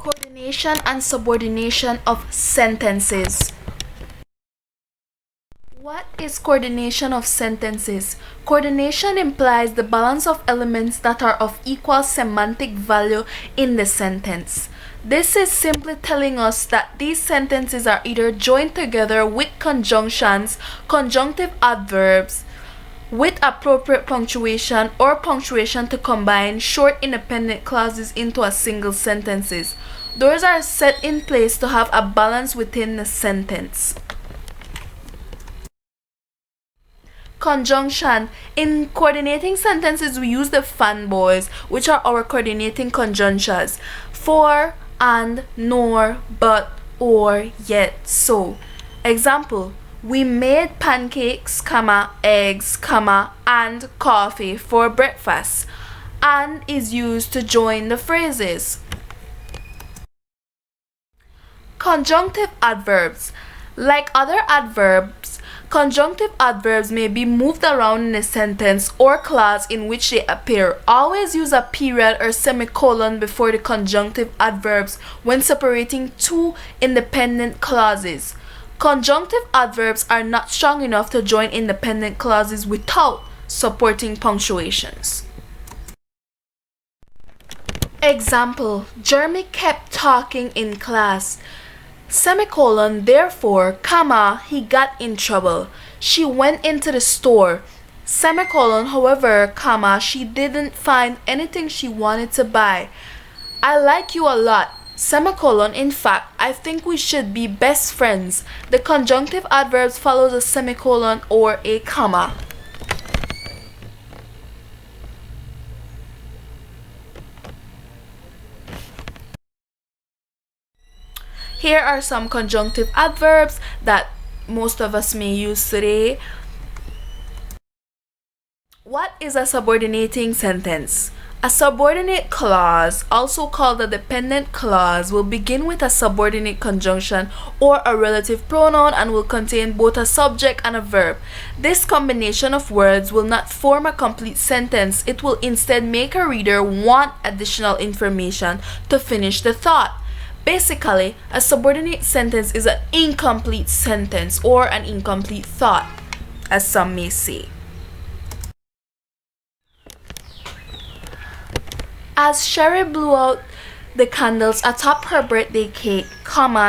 Coordination and subordination of sentences. What is coordination of sentences? Coordination implies the balance of elements that are of equal semantic value in the sentence. This is simply telling us that these sentences are either joined together with conjunctions, conjunctive adverbs, with appropriate punctuation or punctuation to combine short independent clauses into a single sentences. Those are set in place to have a balance within the sentence. Conjunction. In coordinating sentences, we use the fanboys, which are our coordinating conjunctions: for, and, nor, but, or, yet, so. Example: we made pancakes, eggs, and coffee for breakfast. And is used to join the phrases. Conjunctive adverbs. Like other adverbs, conjunctive adverbs may be moved around in a sentence or clause in which they appear. Always use a period or semicolon before the conjunctive adverbs when separating two independent clauses. Conjunctive adverbs are not strong enough to join independent clauses without supporting punctuations. Example: Jeremy kept talking in class. Semicolon, therefore, he got in trouble. She went into the store. Semicolon, however, she didn't find anything she wanted to buy. I like you a lot. Semicolon, in fact, I think we should be best friends. The conjunctive adverbs follows a semicolon or a comma. Here are some conjunctive adverbs that most of us may use today. What is a subordinating sentence? A subordinate clause, also called a dependent clause, will begin with a subordinate conjunction or a relative pronoun and will contain both a subject and a verb. This combination of words will not form a complete sentence. It will instead make a reader want additional information to finish the thought. Basically, a subordinate sentence is an incomplete sentence or an incomplete thought, as some may say. As Sherry blew out the candles atop her birthday cake,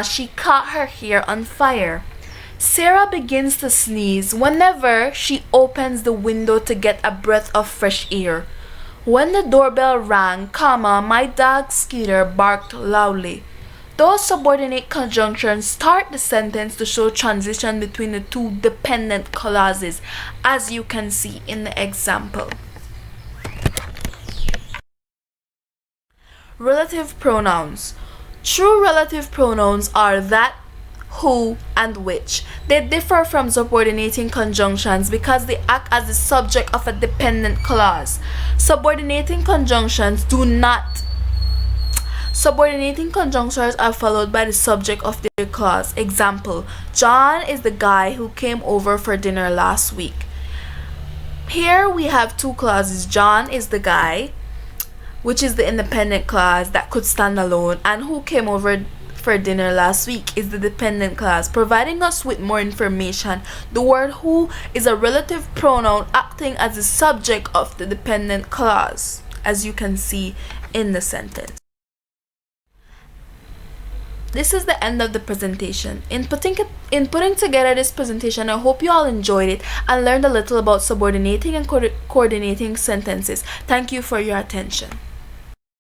she caught her hair on fire. Sarah begins to sneeze whenever she opens the window to get a breath of fresh air. When the doorbell rang, my dog Skeeter barked loudly. Those subordinate conjunctions start the sentence to show transition between the two dependent clauses, as you can see in the example. Relative pronouns. True relative pronouns are that, who, and which. They differ from subordinating conjunctions because they act as the subject of a dependent clause. Subordinating conjunctions are followed by the subject of their clause. Example: John is the guy who came over for dinner last week. Here we have two clauses. John is the guy, which is the independent clause that could stand alone, and who came over for dinner last week is the dependent clause, providing us with more information. The word who is a relative pronoun acting as the subject of the dependent clause, as you can see in the sentence. This is the end of the presentation. In putting together this presentation, I hope you all enjoyed it and learned a little about subordinating and coordinating sentences. Thank you for your attention.